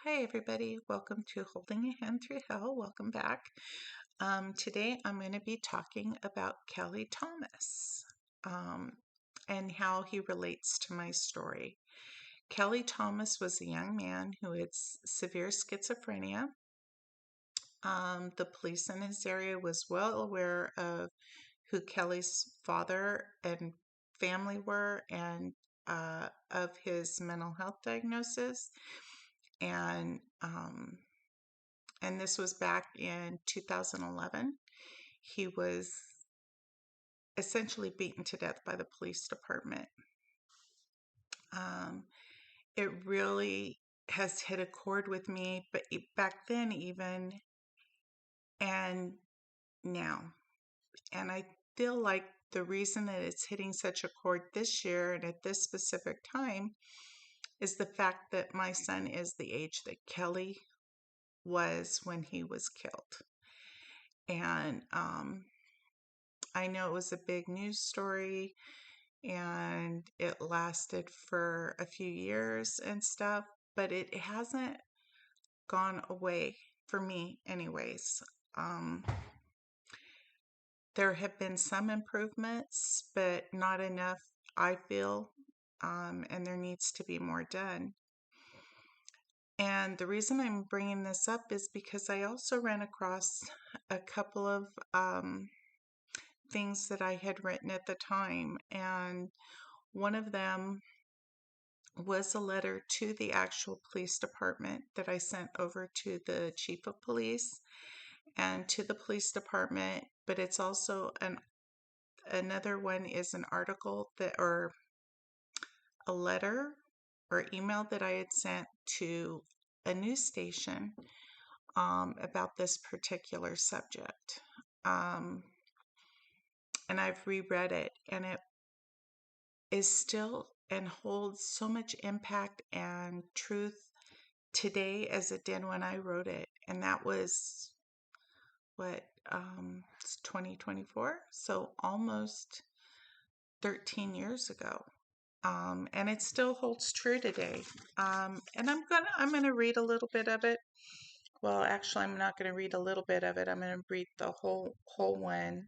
Hi, everybody. Welcome to Holding a Hand Through Hell. Welcome back. Today, I'm going to be talking about Kelly Thomas and how he relates to my story. Kelly Thomas was a young man who had severe schizophrenia. The police in his area was well aware of who Kelly's father and family were and of his mental health diagnosis. And this was back in 2011. He was essentially beaten to death by the police department. Um, it really has hit a chord with me, but back then even, and now. And I feel like the reason that it's hitting such a chord this year and at this specific time is the fact that my son is the age that Kelly was when he was killed. And I know it was a big news story and it lasted for a few years and stuff, but it hasn't gone away for me anyways. There have been some improvements, but not enough, I feel, and there needs to be more done. And the reason I'm bringing this up is because I also ran across a couple of things that I had written at the time, and one of them was a letter to the actual police department that I sent over to the chief of police and to the police department, but it's also another one is an article that or a letter or email that I had sent to a news station about this particular subject. And I've reread it, and it is still and holds so much impact and truth today as it did when I wrote it. And that was it's 2024, so almost 13 years ago. And it still holds true today. And I'm gonna read a little bit of it. Well, actually, I'm not gonna read a little bit of it. I'm gonna read the whole one,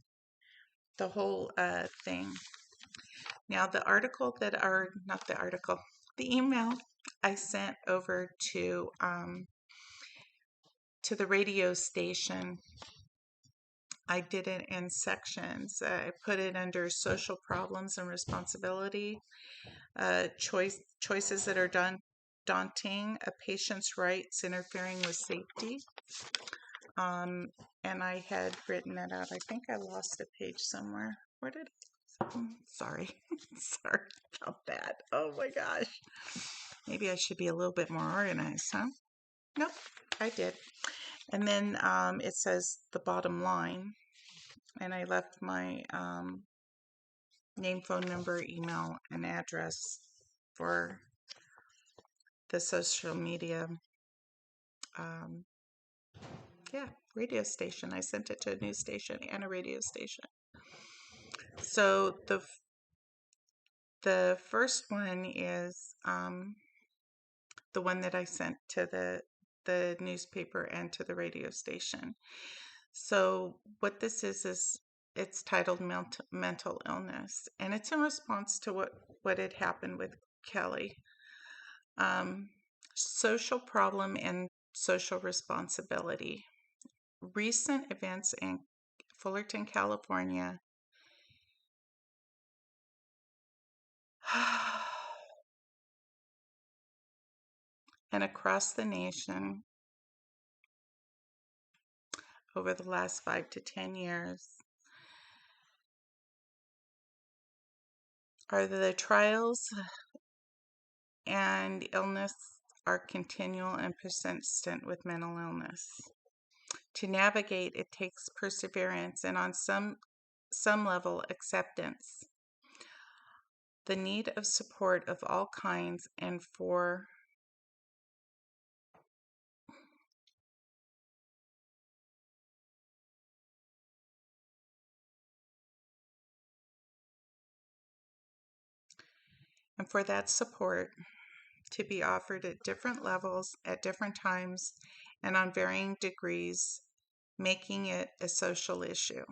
the whole thing. Now, the email I sent over to the radio station, I did it in sections. I put it under social problems and responsibility, choices that are daunting, a patient's rights interfering with safety. And I had written that out. I think I lost a page somewhere. Where did I? Sorry. Sorry about that. Oh my gosh. Maybe I should be a little bit more organized, huh? Nope, I did. And then it says the bottom line. And I left my name, phone number, email, and address for the social media radio station. I sent it to a news station and a radio station. So the first one is the one that I sent to the newspaper and to the radio station. So what this is it's titled mental illness, and it's in response to what had happened with Kelly. Social problem and social responsibility. Recent events in Fullerton, California and across the nation over the last 5 to 10 years are the trials and illness are continual and persistent with mental illness. To navigate, it takes perseverance and on some level acceptance. The need of support of all kinds and for that support to be offered at different levels, at different times, and on varying degrees, making it a social issue.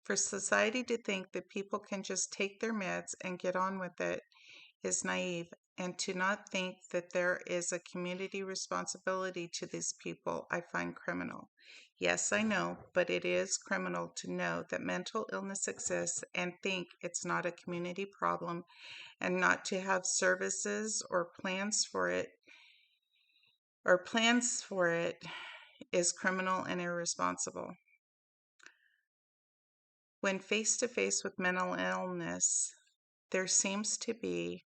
For society to think that people can just take their meds and get on with it is naive, and to not think that there is a community responsibility to these people, I find criminal. Yes, I know, but it is criminal to know that mental illness exists and think it's not a community problem, and not to have services or plans for it is criminal and irresponsible. When face to face with mental illness, there seems to be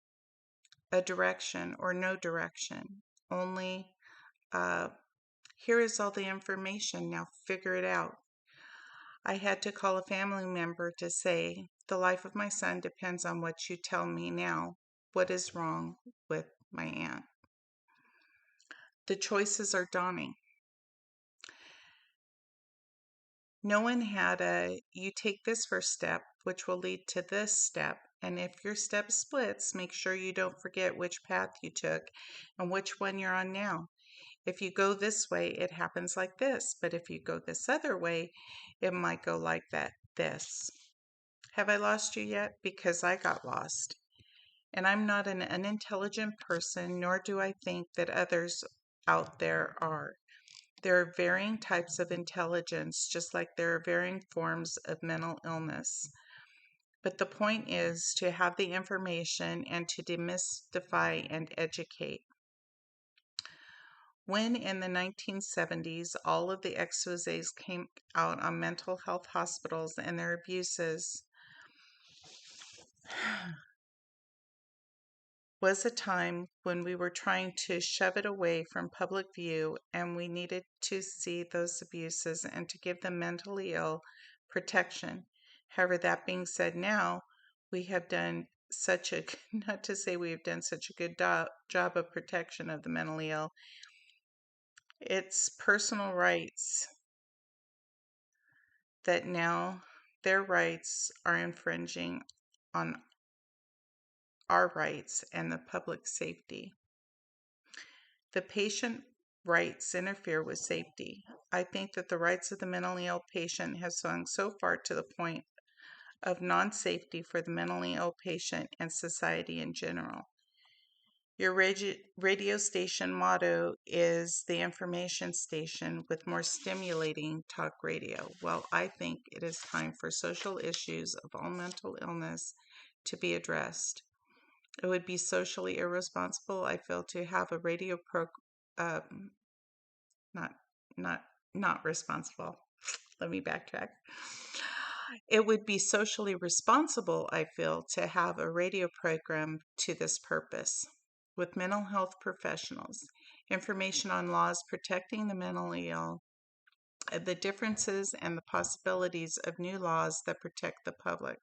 a direction or no direction. Only, here is all the information, now figure it out. I had to call a family member to say, the life of my son depends on what you tell me now. What is wrong with my aunt? The choices are daunting. No one had you take this first step, which will lead to this step. And if your step splits, make sure you don't forget which path you took and which one you're on now. If you go this way, it happens like this. But if you go this other way, it might go like this. Have I lost you yet? Because I got lost. And I'm not an unintelligent person, nor do I think that others out there are. There are varying types of intelligence, just like there are varying forms of mental illness. But the point is to have the information and to demystify and educate. When in the 1970s all of the exposés came out on mental health hospitals and their abuses, was a time when we were trying to shove it away from public view, and we needed to see those abuses and to give the mentally ill protection. However, that being said, now we have done such a, not to say we have done such a good job of protection of the mentally ill, it's personal rights that now their rights are infringing on our rights and the public safety. The patient rights interfere with safety. I think that the rights of the mentally ill patient have swung so far to the point of non-safety for the mentally ill patient and society in general. Your radio station motto is the information station with more stimulating talk radio. Well, I think it is time for social issues of all mental illness to be addressed. It would be socially irresponsible, I feel, to have a radio not not responsible. Let me backtrack. It would be socially responsible, I feel, to have a radio program to this purpose with mental health professionals, information on laws protecting the mentally ill, the differences and the possibilities of new laws that protect the public,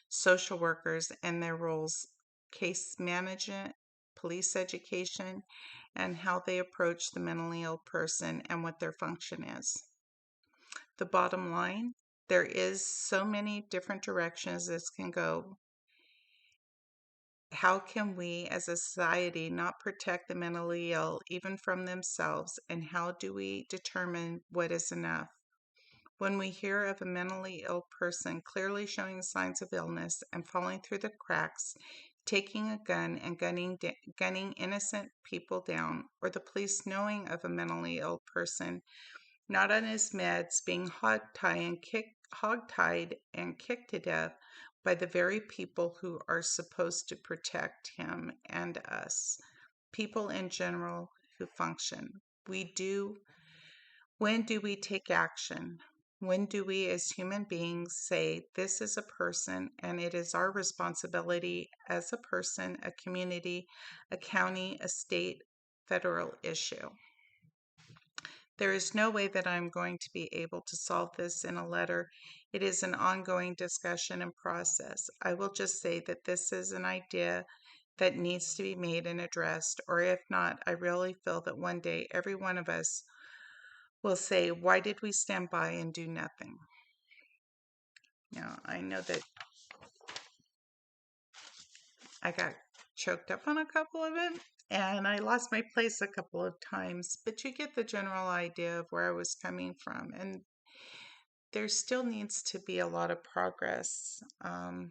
social workers and their roles, case management, police education, and how they approach the mentally ill person and what their function is. The bottom line, there is so many different directions this can go. How can we as a society not protect the mentally ill even from themselves, and how do we determine what is enough? When we hear of a mentally ill person clearly showing signs of illness and falling through the cracks, taking a gun and gunning innocent people down, or the police knowing of a mentally ill person not on his meds being hogtied and kicked to death by the very people who are supposed to protect him and us, people in general who function. When do we take action? When do we as human beings say, this is a person and it is our responsibility as a person, a community, a county, a state, federal issue? There is no way that I'm going to be able to solve this in a letter. It is an ongoing discussion and process. I will just say that this is an idea that needs to be made and addressed, or if not, I really feel that one day every one of us will say, why did we stand by and do nothing? Now, I know that I got choked up on a couple of them, and I lost my place a couple of times, but you get the general idea of where I was coming from. And there still needs to be a lot of progress. I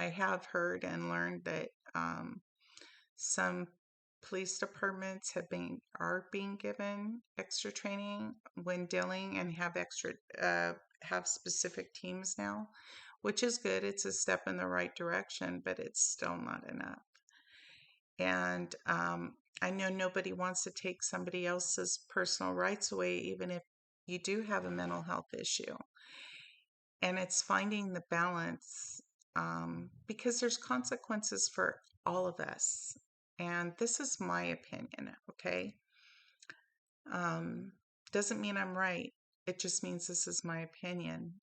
have heard and learned that some police departments are being given extra training when dealing and have specific teams now, which is good. It's a step in the right direction, but it's still not enough. And I know nobody wants to take somebody else's personal rights away, even if you do have a mental health issue. And it's finding the balance, because there's consequences for all of us. And this is my opinion, okay? Doesn't mean I'm right. It just means this is my opinion.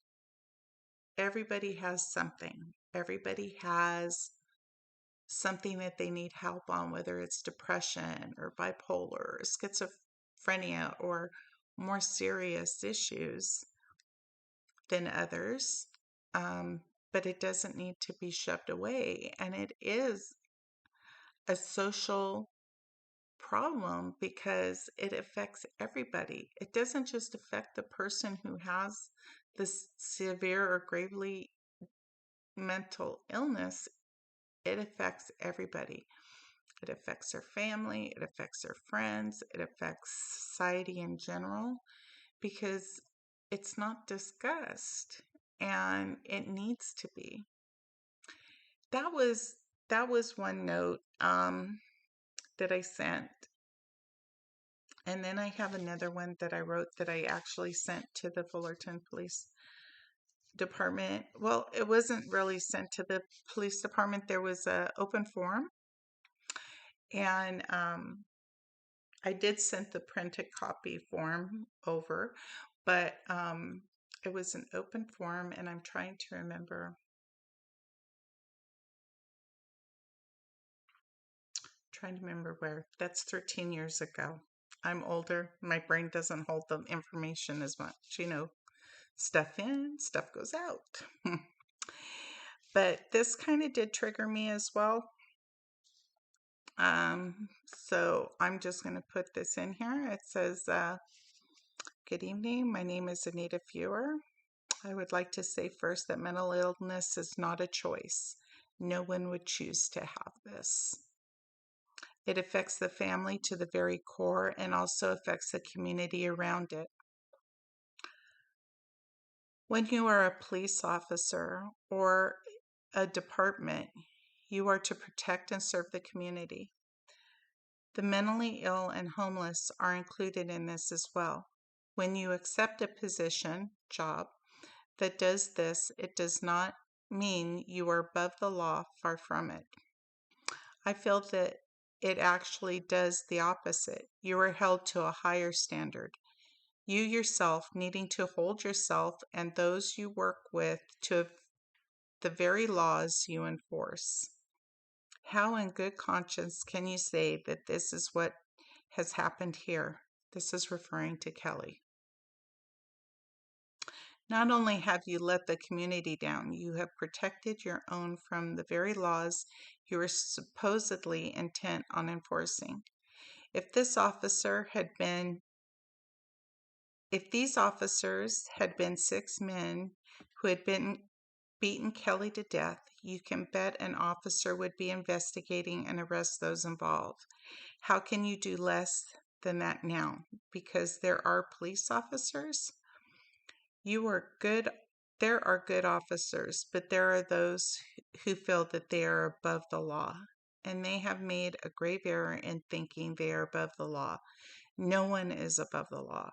Everybody has something. Everybody has something that they need help on, whether it's depression or bipolar or schizophrenia or more serious issues than others. But it doesn't need to be shoved away. And it is a social problem because it affects everybody. It doesn't just affect the person who has this severe or gravely mental illness, it affects everybody. It affects their family, it affects their friends, it affects society in general because it's not discussed and it needs to be. That was one note that I sent. And then I have another one that I wrote that I actually sent to the Fullerton Police Department. Well, it wasn't really sent to the police department. There was an open forum, and I did send the printed copy form over, but it was an open forum, and I'm trying to remember. Where. That's 13 years ago. I'm older. My brain doesn't hold the information as much. Stuff in, stuff goes out. But this kind of did trigger me as well. So I'm just going to put this in here. It says, good evening. My name is Anita Fewer. I would like to say first that mental illness is not a choice. No one would choose to have this. It affects the family to the very core and also affects the community around it. When you are a police officer or a department, you are to protect and serve the community. The mentally ill and homeless are included in this as well. When you accept a job that does this, it does not mean you are above the law, far from it. I feel that it actually does the opposite. You are held to a higher standard. You yourself needing to hold yourself and those you work with to the very laws you enforce. How in good conscience can you say that this is what has happened here? This is referring to Kelly. Not only have you let the community down, you have protected your own from the very laws you are supposedly intent on enforcing. If these officers had been 6 men who had beaten Kelly to death, you can bet an officer would be investigating and arrest those involved. How can you do less than that now? Because there are police officers? There are good officers, but there are those who feel that they are above the law, and they have made a grave error in thinking they are above the law. No one is above the law.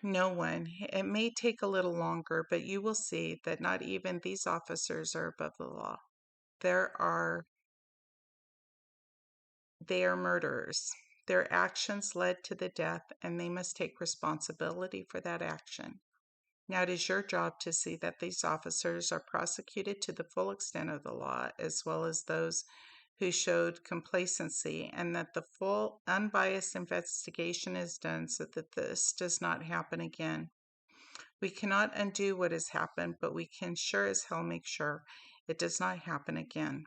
No one. It may take a little longer, but you will see that not even these officers are above the law. They are murderers. Their actions led to the death, and they must take responsibility for that action. Now it is your job to see that these officers are prosecuted to the full extent of the law, as well as those who showed complacency, and that the full unbiased investigation is done so that this does not happen again. We cannot undo what has happened, but we can sure as hell make sure it does not happen again,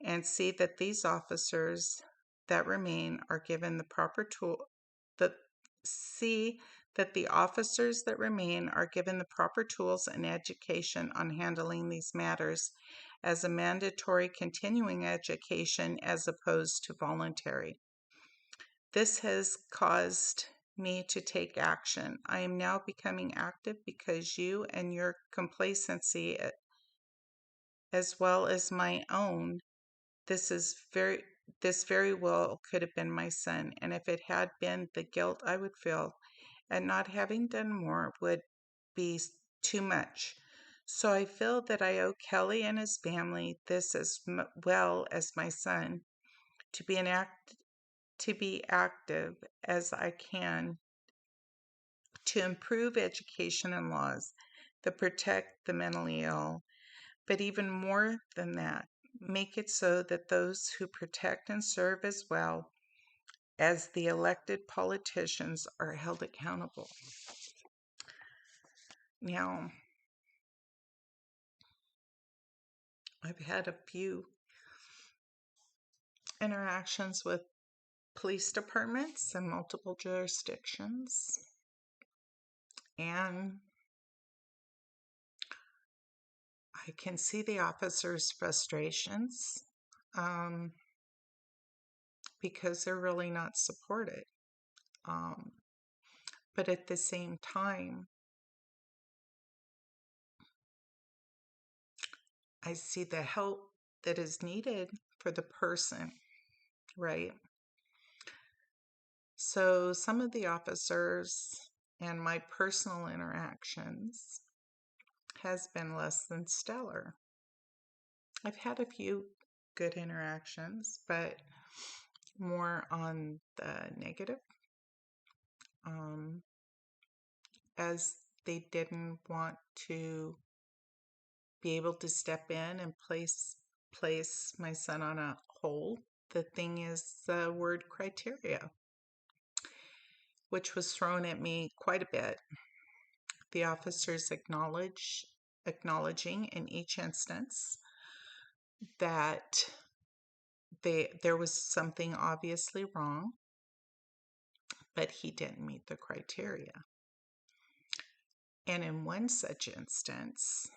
and see that these officers that remain are given the proper tool the see that the officers that remain are given the proper tools and education on handling these matters as a mandatory continuing education as opposed to voluntary. This has caused me to take action. I am now becoming active because you and your complacency, as well as my own, this is this very well could have been my son, and if it had been, the guilt I would feel at not having done more would be too much. So I feel that I owe Kelly and his family this as well as my son, to be active as I can to improve education and laws that protect the mentally ill, but even more than that, make it so that those who protect and serve as well as the elected politicians are held accountable. Now, I've had a few interactions with police departments in multiple jurisdictions, and I can see the officers' frustrations because they're really not supported. But at the same time, I see the help that is needed for the person, right? So some of the officers and my personal interactions has been less than stellar. I've had a few good interactions, but more on the negative, as they didn't want to be able to step in and place my son on a hold. The thing is the word criteria, which was thrown at me quite a bit. The officers acknowledging in each instance that there was something obviously wrong, but he didn't meet the criteria. And in one such instance,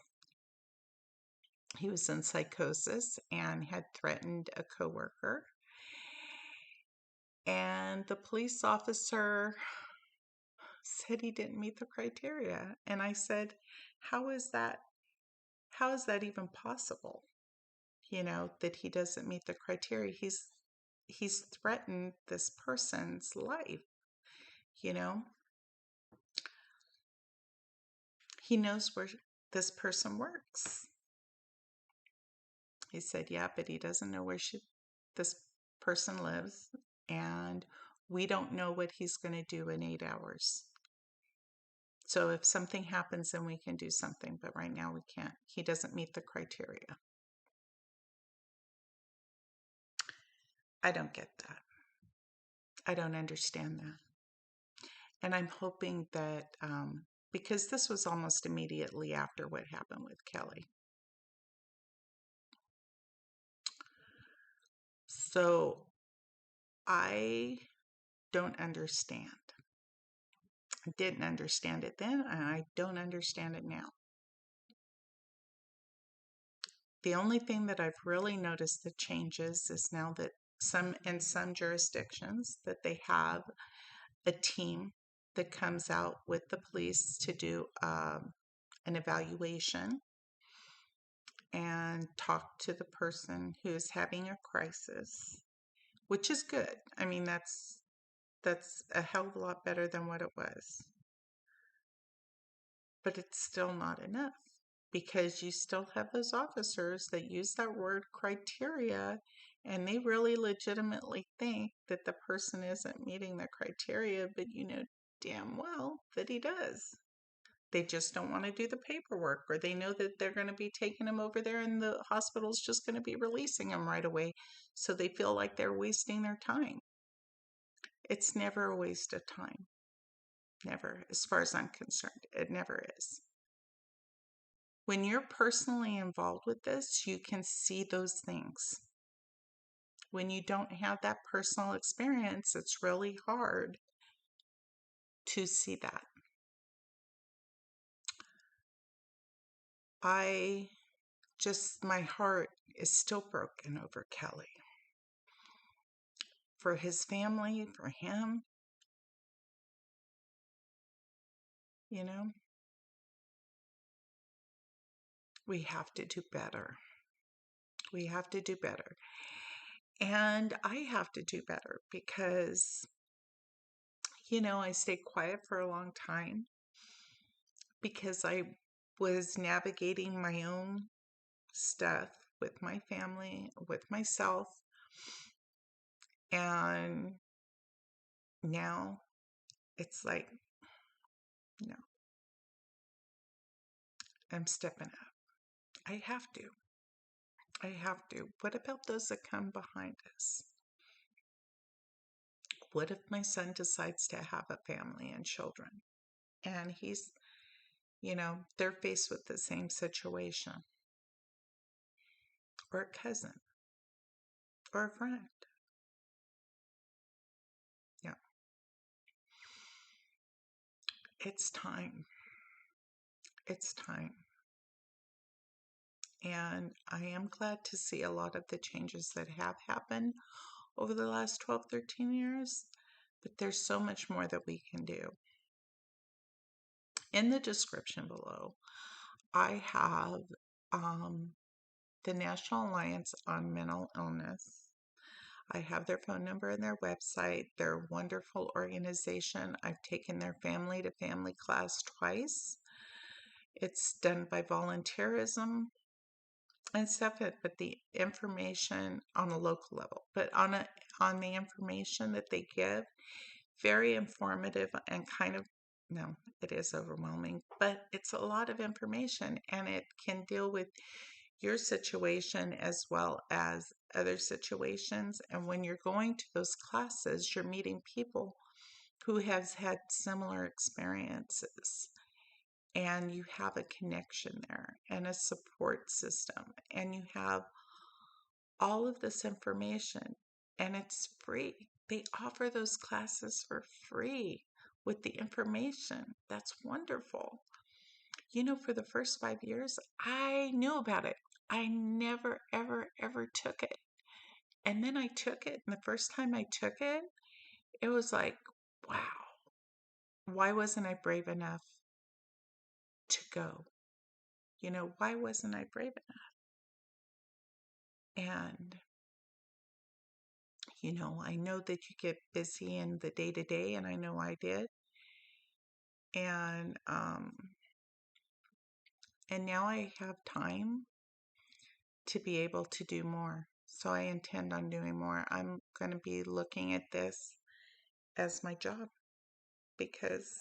he was in psychosis and had threatened a coworker. And the police officer said he didn't meet the criteria. And I said, how is that even possible? You know, that he doesn't meet the criteria. He's threatened this person's life, you know. He knows where this person works. He said, yeah, but he doesn't know where this person lives, and we don't know what he's going to do in 8 hours. So if something happens, then we can do something, but right now we can't. He doesn't meet the criteria. I don't get that. I don't understand that. And I'm hoping that, because this was almost immediately after what happened with Kelly. So I don't understand. I didn't understand it then, and I don't understand it now. The only thing that I've really noticed the changes is now that in some jurisdictions that they have a team that comes out with the police to do an evaluation and talk to the person who's having a crisis, which is good. I mean, that's a hell of a lot better than what it was. But it's still not enough, because you still have those officers that use that word criteria, and they really legitimately think that the person isn't meeting the criteria, but you know damn well that he does. They just don't want to do the paperwork, or they know that they're going to be taking him over there and the hospital's just going to be releasing him right away. So they feel like they're wasting their time. It's never a waste of time. Never, as far as I'm concerned. It never is. When you're personally involved with this, you can see those things. When you don't have that personal experience, it's really hard to see that. My heart is still broken over Kelly. For his family, for him, you know, we have to do better. We have to do better. And I have to do better because, I stayed quiet for a long time because I was navigating my own stuff with my family, with myself. And now it's like, no, I'm stepping up. I have to. I have to. What about those that come behind us? What if my son decides to have a family and children? And they're faced with the same situation, or a cousin, or a friend. Yeah. It's time. It's time. And I am glad to see a lot of the changes that have happened over the last 12, 13 years, but there's so much more that we can do. In the description below, I have the National Alliance on Mental Illness. I have their phone number and their website. They're a wonderful organization. I've taken their family to family class twice. It's done by volunteerism and stuff, but the information on a local level, but on the information that they give, very informative and no, it is overwhelming, but it's a lot of information and it can deal with your situation as well as other situations. And when you're going to those classes, you're meeting people who have had similar experiences, and you have a connection there and a support system, and you have all of this information, and it's free. They offer those classes for free with the information. That's wonderful. For the first 5 years, I knew about it. I never, ever, ever took it. And then I took it, and the first time I took it, it was like, wow, why wasn't I brave enough to go? Why wasn't I brave enough? And, I know that you get busy in the day to day, and I know I did. And now I have time to be able to do more. So I intend on doing more. I'm going to be looking at this as my job because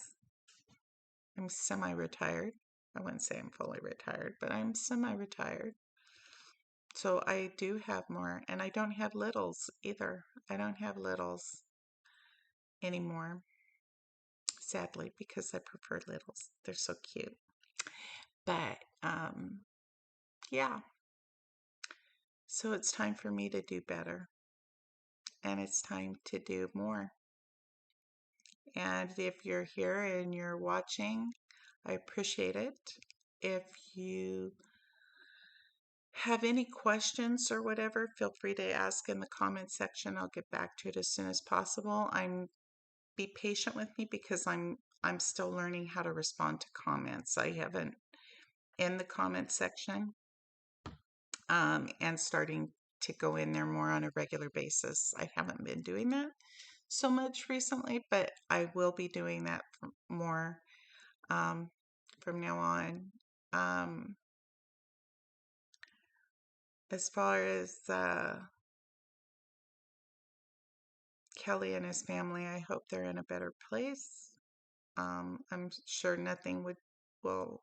I'm semi-retired. I wouldn't say I'm fully retired, but I'm semi-retired. So I do have more, and I don't have littles either. I don't have littles anymore, sadly, because I prefer littles. They're so cute. But yeah. So it's time for me to do better, and it's time to do more. And if you're here and you're watching, I appreciate it. If you have any questions or whatever, feel free to ask in the comment section. I'll get back to it as soon as possible. Be patient with me because I'm still learning how to respond to comments. I haven't in the comment section and starting to go in there more on a regular basis. I haven't been doing that so much recently, but I will be doing that more from now on. As far as Kelly and his family, I hope they're in a better place. I'm sure nothing will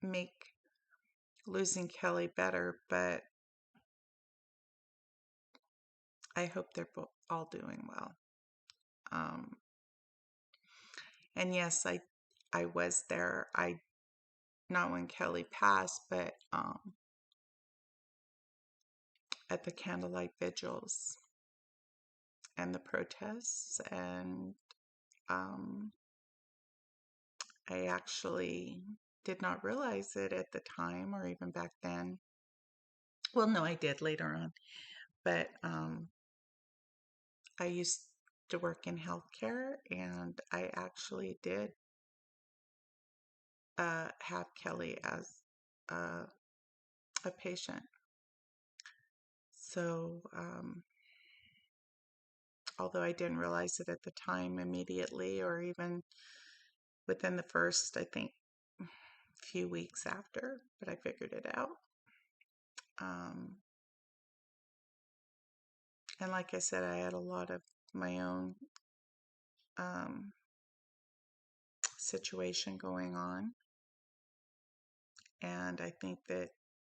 make losing Kelly better, but I hope they're all doing well. And yes, I was there. I not when Kelly passed, but at the candlelight vigils and the protests. And I actually did not realize it at the time or even back then. Well, no, I did later on, but I used to work in healthcare, and I actually did have Kelly as uh, a patient. So, although I didn't realize it at the time immediately, or even within the first, I think, few weeks after, but I figured it out. Um, and like I said, I had a lot of my own um, situation going on. And I think that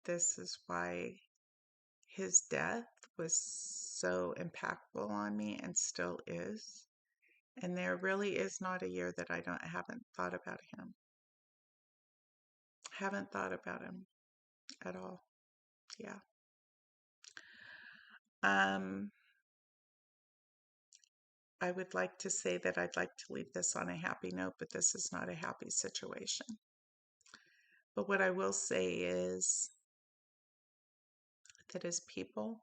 this is why his death was so impactful on me and still is. And there really is not a year that I haven't thought about him. Haven't thought about him at all. Yeah. Um, I would like to say that I'd like to leave this on a happy note, but this is not a happy situation. But what I will say is that as people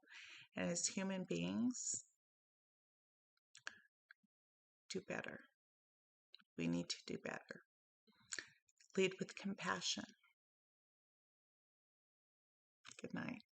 and as human beings, do better. We need to do better. Lead with compassion. Good night.